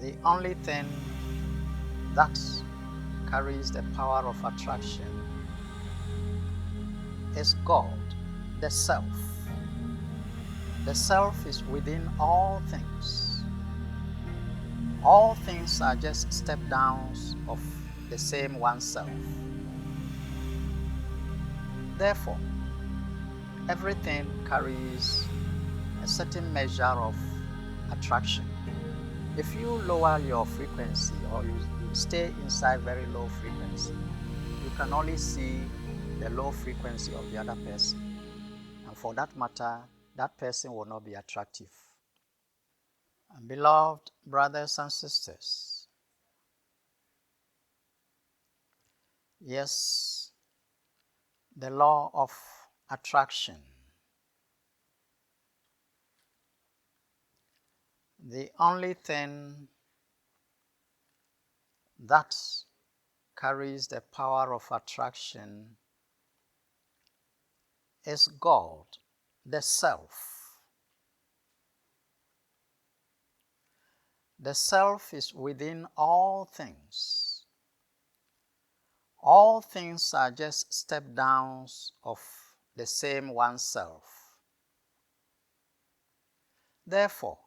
The only thing that carries the power of attraction is God, the Self. The Self is within all things. All things are just step downs of the same one Self. Therefore, everything carries a certain measure of attraction. If you lower your frequency or you stay inside very low frequency, you can only see the low frequency of the other person. And for that matter, that person will not be attractive. And beloved brothers and sisters, yes, the law of attraction, the only thing that carries the power of attraction is God, the Self. The Self is within all things. All things are just step downs of the same one Self. Therefore,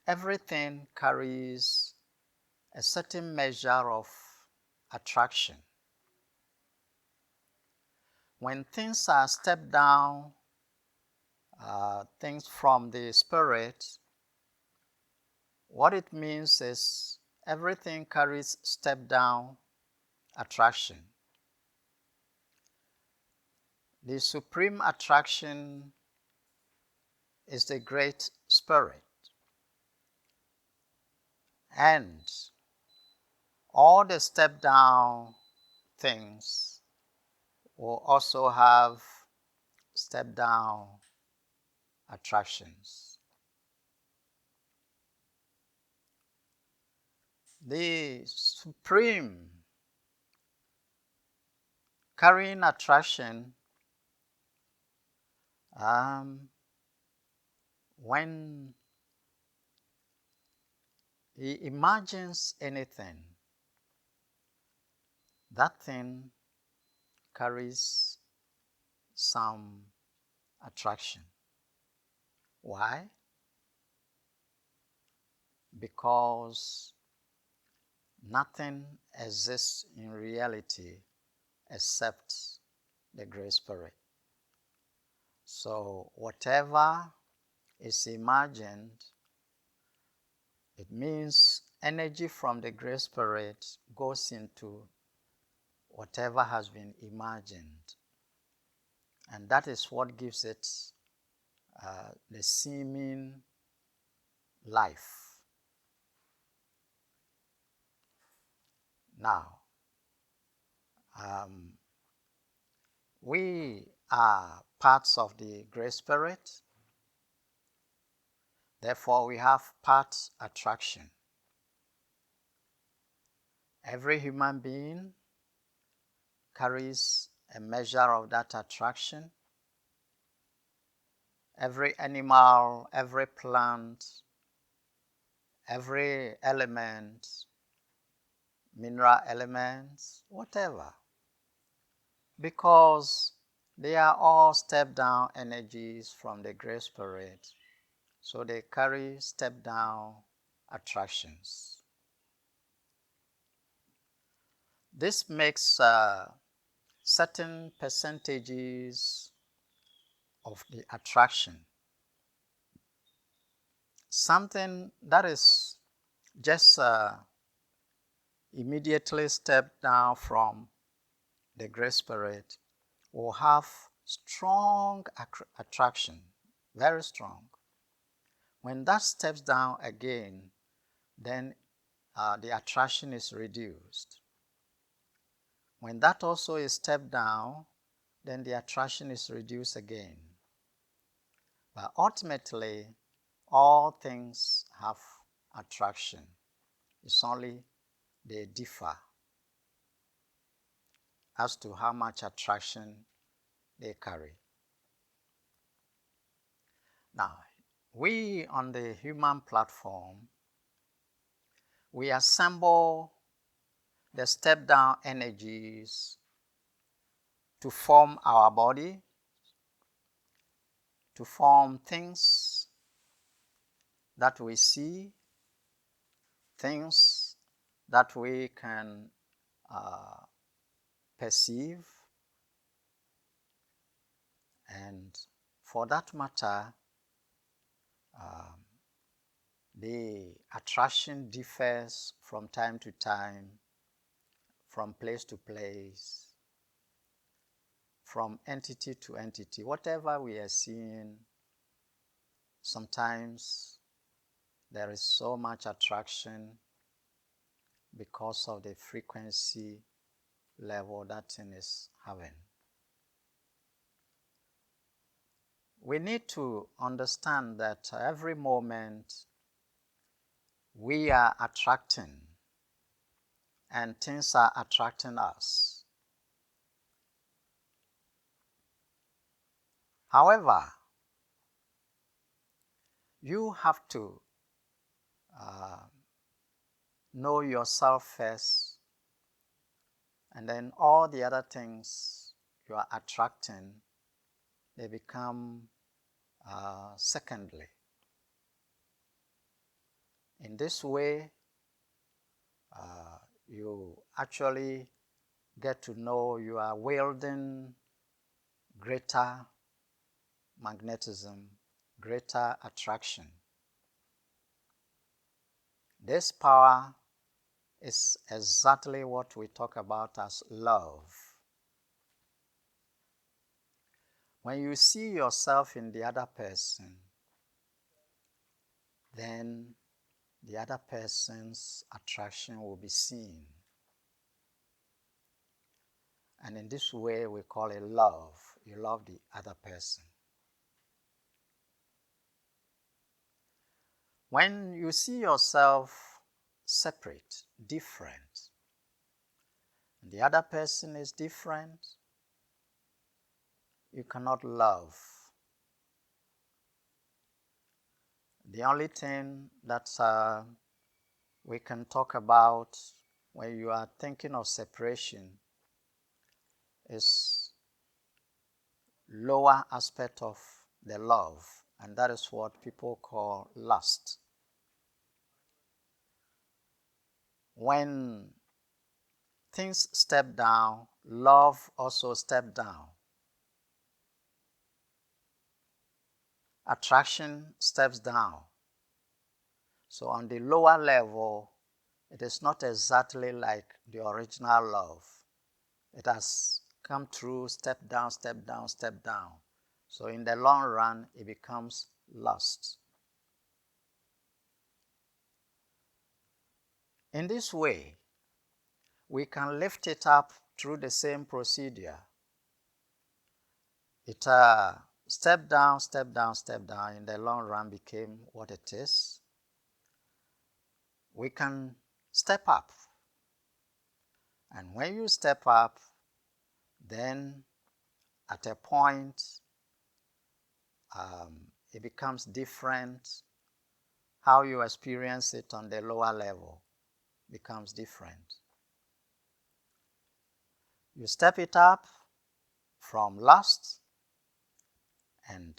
everything carries a certain measure of attraction. When things are stepped down, things from the spirit, what it means is everything carries step down attraction. The supreme attraction is the Great Spirit. And all the step down things will also have step down attractions. The supreme carrying attraction, when he imagines anything, that thing carries some attraction. Why? Because nothing exists in reality except the Great Spirit. So whatever is imagined, it means energy from the Great Spirit goes into whatever has been imagined. And that is what gives it the seeming life. Now, we are parts of the Great Spirit. Therefore, we have part attraction. Every human being carries a measure of that attraction. Every animal, every plant, every element, mineral elements, whatever. Because they are all step-down energies from the Great Spirit, so they carry step-down attractions. This makes certain percentages of the attraction. Something that is just immediately stepped down from the Great Spirit will have strong attraction, very strong. When that steps down again, then the attraction is reduced. When that also is stepped down, then the attraction is reduced again. But ultimately, all things have attraction. It's only they differ as to how much attraction they carry. Now, we on the human platform we assemble the step-down energies to form our body, to form things that we see, things that we can perceive, and for that matter, the attraction differs from time to time, from place to place, from entity to entity. Whatever we are seeing, sometimes there is so much attraction because of the frequency level that thing is having. We need to understand that every moment we are attracting and things are attracting us. However, you have to know yourself first, and then all the other things you are attracting, they become secondary. In this way, you actually get to know you are wielding greater magnetism, greater attraction. This power is exactly what we talk about as love. When you see yourself in the other person, then the other person's attraction will be seen. And in this way, we call it love. You love the other person. When you see yourself separate, different, and the other person is different, you cannot love. The only thing that we can talk about when you are thinking of separation is lower aspect of the love, and that is what people call lust. When things step down, love also step down. Attraction steps down. So on the lower level, it is not exactly like the original love. It has come through step down, step down, step down. So in the long run, it becomes lust. In this way, we can lift it up through the same procedure. It step down, step down, step down. In the long run, became what it is. We can step up. And when you step up, then at a point, it becomes different. How you experience it on the lower level becomes different. You step it up from lust, and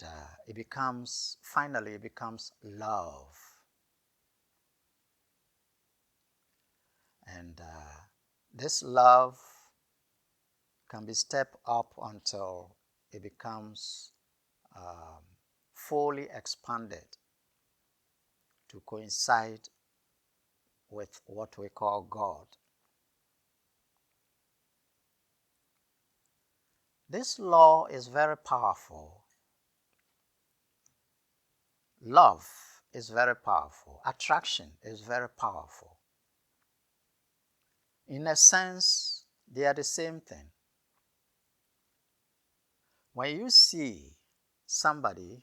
finally it becomes love. And this love can be stepped up until it becomes fully expanded to coincide with what we call God. This law is very powerful. Love is very powerful. Attraction is very powerful. In a sense, they are the same thing. When you see somebody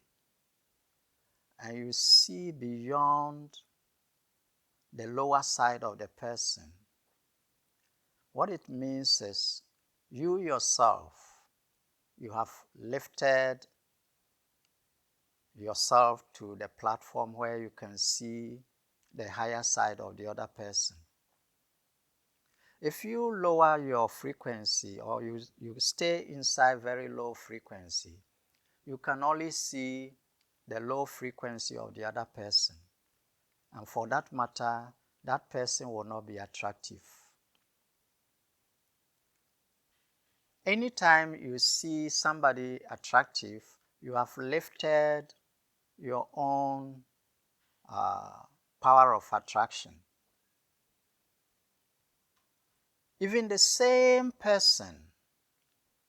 and you see beyond the lower side of the person, what it means is you yourself, you have lifted yourself to the platform where you can see the higher side of the other person. If you lower your frequency or you stay inside very low frequency, you can only see the low frequency of the other person. And for that matter, that person will not be attractive. Anytime you see somebody attractive, you have lifted your own power of attraction. Even the same person,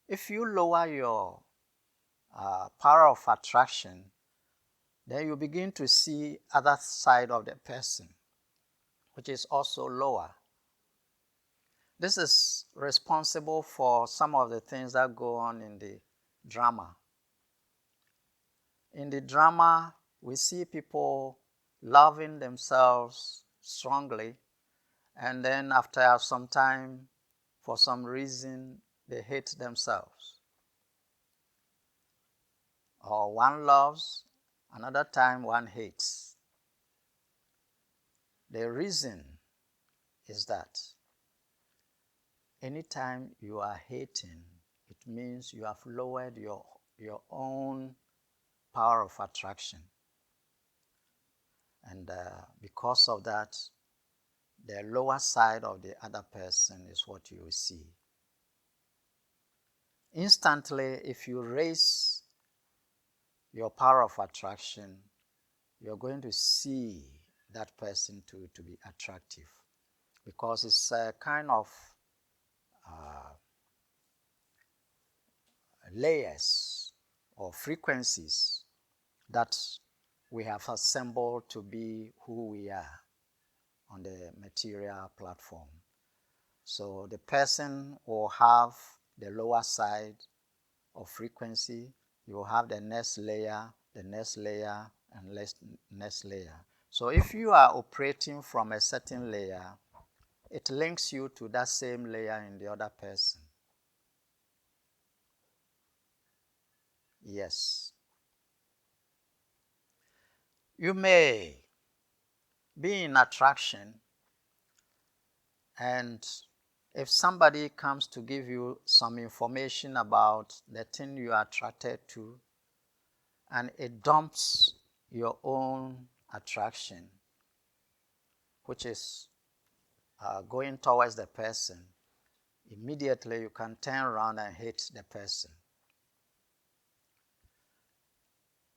if you lower your power of attraction, then you begin to see other side of the person, which is also lower. This is responsible for some of the things that go on in the drama. In the drama, we see people loving themselves strongly, and then after some time, for some reason, they hate themselves. Or one loves, another time one hates. The reason is that anytime you are hating, it means you have lowered your own power of attraction. And because of that, the lower side of the other person is what you will see. Instantly, if you raise your power of attraction, you're going to see that person to be attractive, because it's a kind of layers or frequencies that we have assembled to be who we are on the material platform. So the person will have the lower side of frequency, you will have the next layer, and next layer. So if you are operating from a certain layer, it links you to that same layer in the other person. Yes. You may be in attraction, and if somebody comes to give you some information about the thing you are attracted to, and it dumps your own attraction, which is going towards the person, immediately you can turn around and hate the person.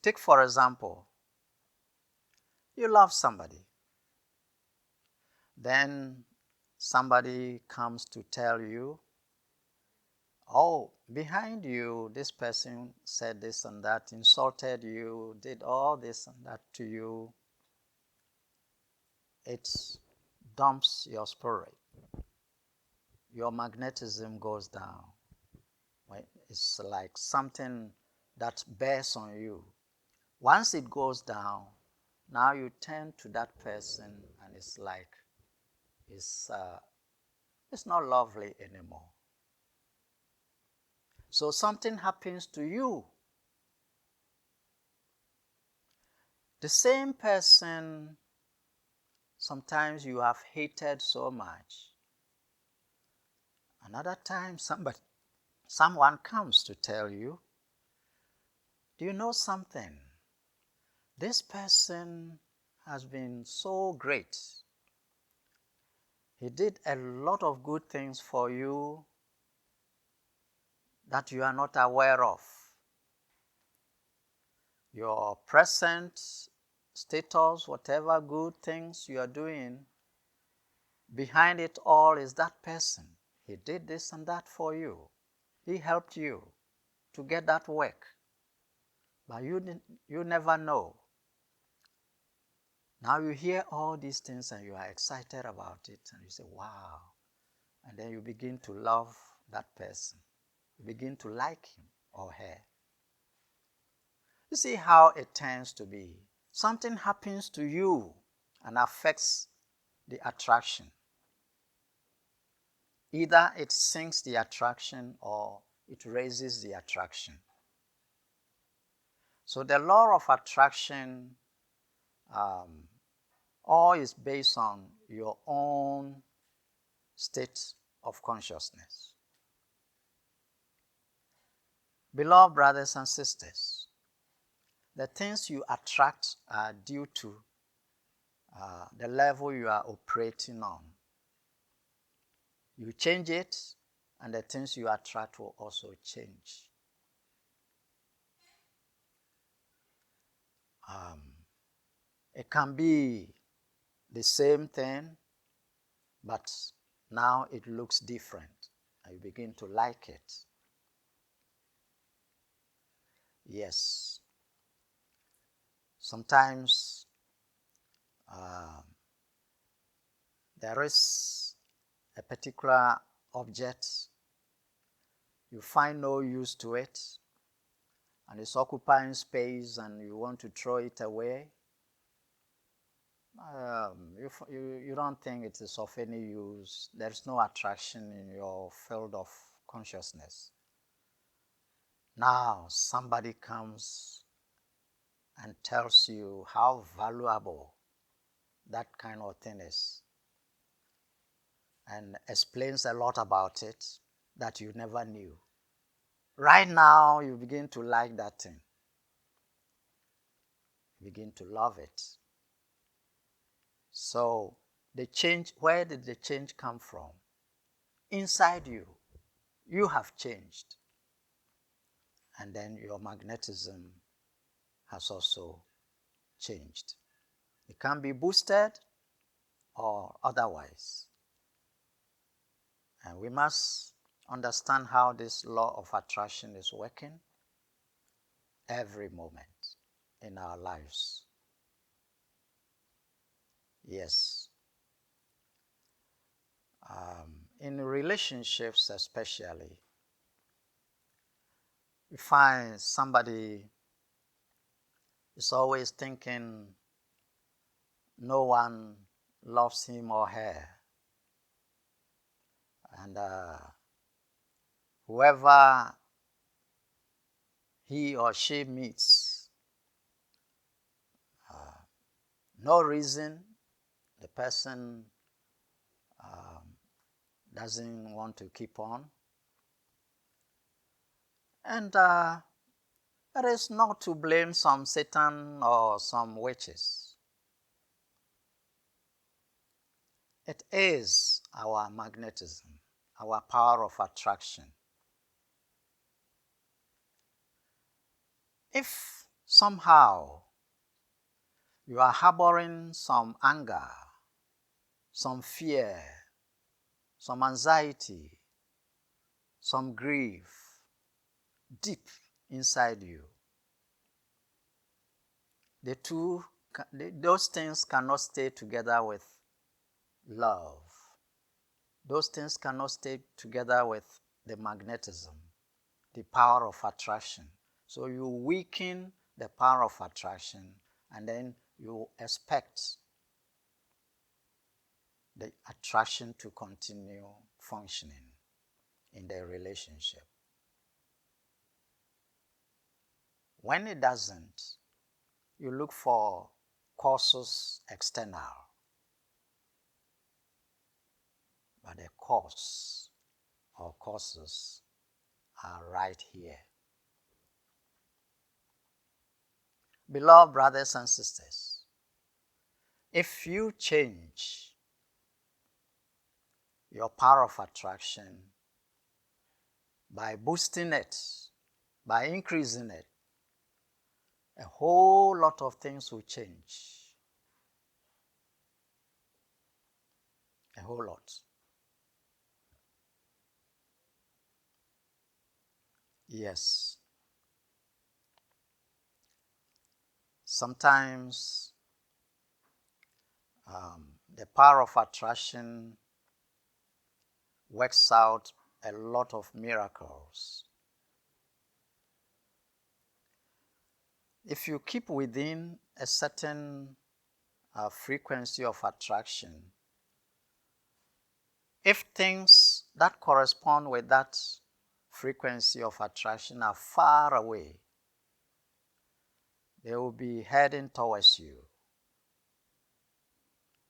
Take, for example, you love somebody. Then somebody comes to tell you, oh, behind you, this person said this and that, insulted you, did all this and that to you. It dumps your spirit. Your magnetism goes down. It's like something that bears on you. Once it goes down, now you turn to that person and it's like, it's not lovely anymore. So something happens to you. The same person sometimes you have hated so much. Another time someone comes to tell you, do you know something? This person has been so great. He did a lot of good things for you that you are not aware of. Your present status, whatever good things you are doing, behind it all is that person. He did this and that for you. He helped you to get that work. But you never know. Now you hear all these things and you are excited about it and you say, wow. And then you begin to love that person. You begin to like him or her. You see how it tends to be. Something happens to you and affects the attraction. Either it sinks the attraction or it raises the attraction. So the law of attraction All is based on your own state of consciousness. Beloved brothers and sisters, the things you attract are due to the level you are operating on. You change it, and the things you attract will also change. It can be the same thing, but now it looks different, and you begin to like it. Yes. Sometimes there is a particular object, you find no use to it, and it's occupying space and you want to throw it away. You don't think it is of any use. There's no attraction in your field of consciousness. Now somebody comes and tells you how valuable that kind of thing is and explains a lot about it that you never knew. Right now, you begin to like that thing. You begin to love it. So, the change, where did the change come from? Inside you. You have changed. And then your magnetism has also changed. It can be boosted or otherwise. And we must understand how this law of attraction is working every moment in our lives. Yes. In relationships especially, we find somebody is always thinking no one loves him or her. And whoever he or she meets, no reason, the person doesn't want to keep on. And it is not to blame some Satan or some witches. It is our magnetism, our power of attraction. If somehow you are harboring some anger, some fear, some anxiety, some grief deep inside you, those things cannot stay together with love. Those things cannot stay together with the magnetism, the power of attraction. So you weaken the power of attraction, and then you expect the attraction to continue functioning in the relationship. When it doesn't, you look for causes external. But the cause or causes are right here. Beloved brothers and sisters, if you change your power of attraction by boosting it, by increasing it, a whole lot of things will change. A whole lot. Yes. Sometimes the power of attraction works out a lot of miracles. If you keep within a certain frequency of attraction, if things that correspond with that frequency of attraction are far away, they will be heading towards you.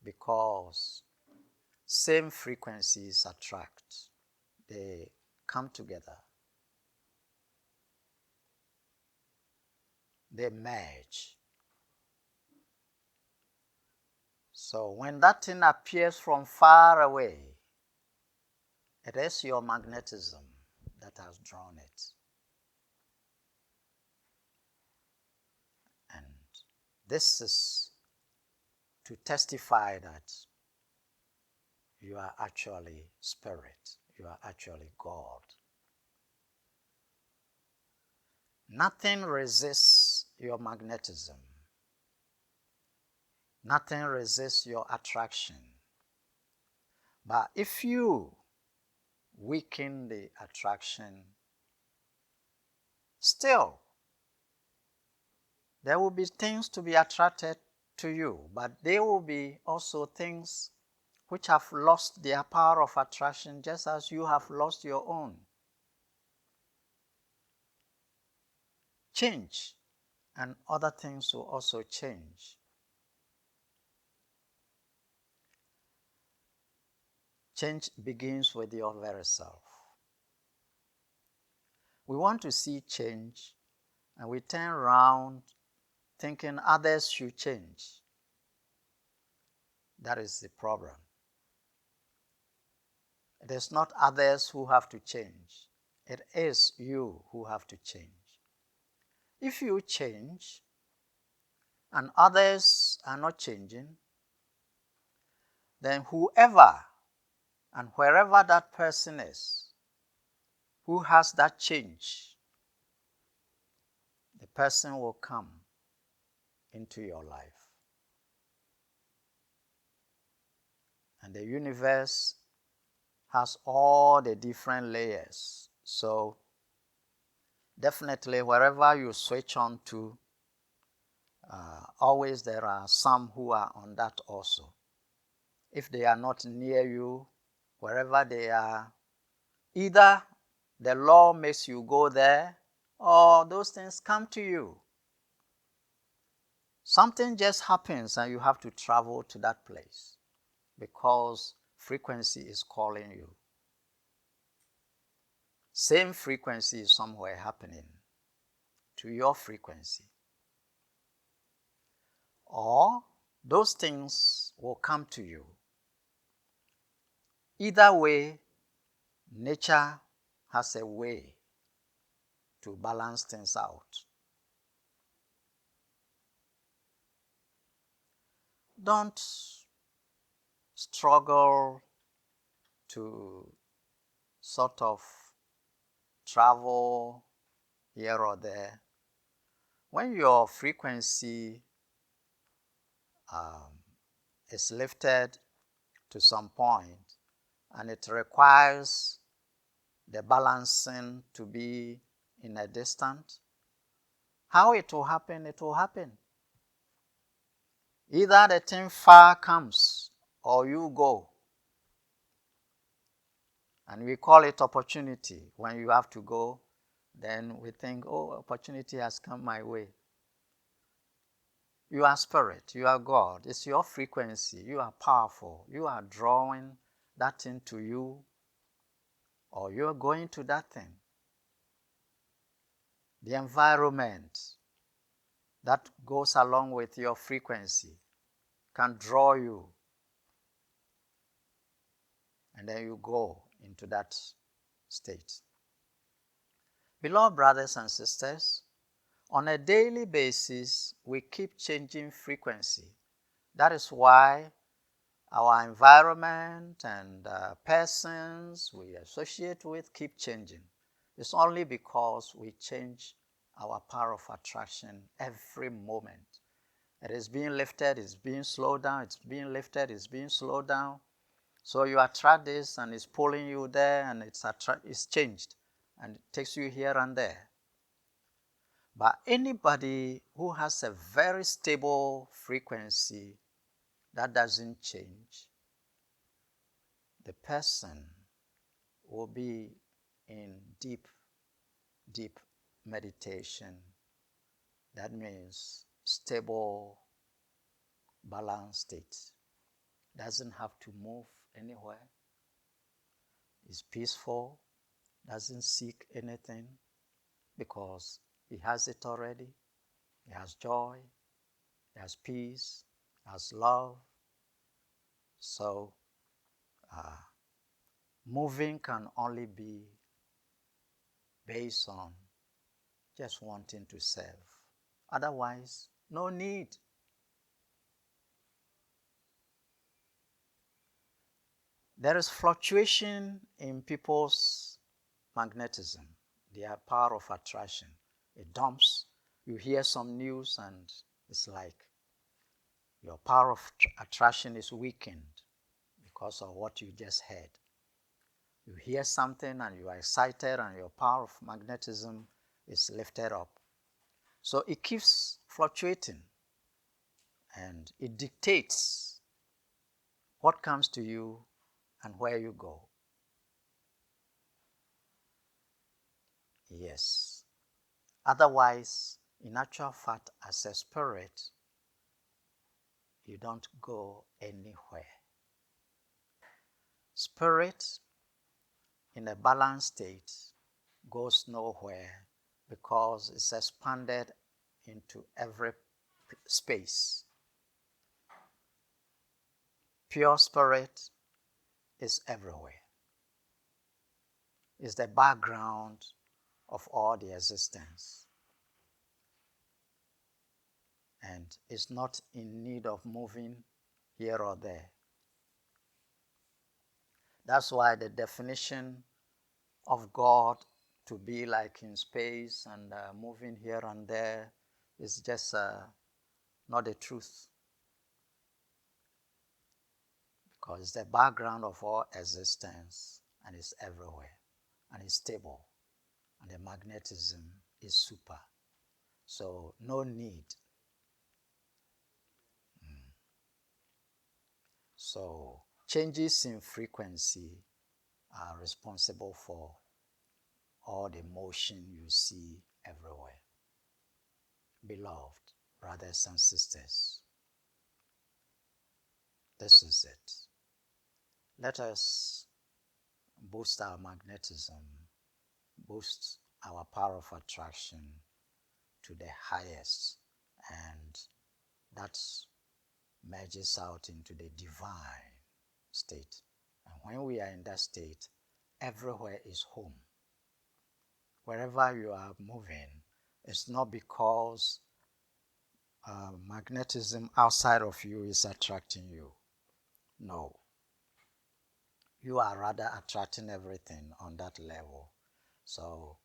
because same frequencies attract. They come together. They merge. So when that thing appears from far away, it is your magnetism that has drawn it. And this is to testify that you are actually spirit. You are actually God. Nothing resists your magnetism. Nothing resists your attraction. But if you weaken the attraction, still, there will be things to be attracted to you, but there will be also things which have lost their power of attraction just as you have lost your own. Change, and other things will also change. Change begins with your very self. We want to see change, and we turn around thinking others should change. That is the problem. It is not others who have to change. It is you who have to change. If you change and others are not changing, then whoever and wherever that person is who has that change, the person will come into your life. And the universe has all the different layers. So definitely wherever you switch on to, always there are some who are on that also. If they are not near you, wherever they are, either the law makes you go there or those things come to you. Something just happens and you have to travel to that place because frequency is calling you. Same frequency is somewhere happening to your frequency. Or those things will come to you. Either way, nature has a way to balance things out. Don't struggle to sort of travel here or there. When your frequency is lifted to some point and it requires the balancing to be in a distance, how it will happen, it will happen. Either the thing far comes or you go. And we call it opportunity. When you have to go, then we think, oh, opportunity has come my way. You are spirit, you are God, it's your frequency, you are powerful, you are drawing that thing to you, or you are going to that thing. The environment that goes along with your frequency can draw you, and then you go into that state. Beloved brothers and sisters, on a daily basis, we keep changing frequency. That is why our environment and persons we associate with keep changing. It's only because we change our power of attraction every moment. It is being lifted, it's being slowed down, it's being lifted, it's being slowed down. So you attract this and it's pulling you there and it's changed and it takes you here and there. But anybody who has a very stable frequency that doesn't change, the person will be in deep, deep meditation. That means stable, balanced state. doesn't have to move anywhere, is peaceful, doesn't seek anything because he has it already. He has joy, he has peace, he has love. So moving can only be based on just wanting to serve. Otherwise, no need. There is fluctuation in people's magnetism, their power of attraction. It dumps. You hear some news and it's like your power of attraction is weakened because of what you just heard. You hear something and you are excited and your power of magnetism is lifted up. So it keeps fluctuating and it dictates what comes to you and where you go. Yes. Otherwise, in actual fact, as a spirit, you don't go anywhere. Spirit in a balanced state goes nowhere because it's expanded into every space. Pure spirit is everywhere. It's the background of all the existence. And is not in need of moving here or there. That's why the definition of God to be like in space and moving here and there is just not the truth. Because it's the background of all existence and it's everywhere and it's stable and the magnetism is super. So no need. So changes in frequency are responsible for all the motion you see everywhere. Beloved brothers and sisters, this is it. Let us boost our magnetism, boost our power of attraction to the highest, and that merges out into the divine state. And when we are in that state, everywhere is home. Wherever you are moving, it's not because magnetism outside of you is attracting you. No. You are rather attracting everything on that level. So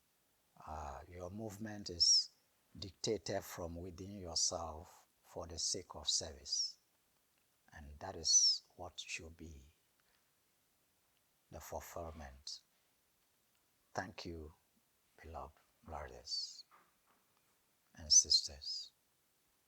your movement is dictated from within yourself for the sake of service. And that is what should be the fulfillment. Thank you, beloved brothers and sisters.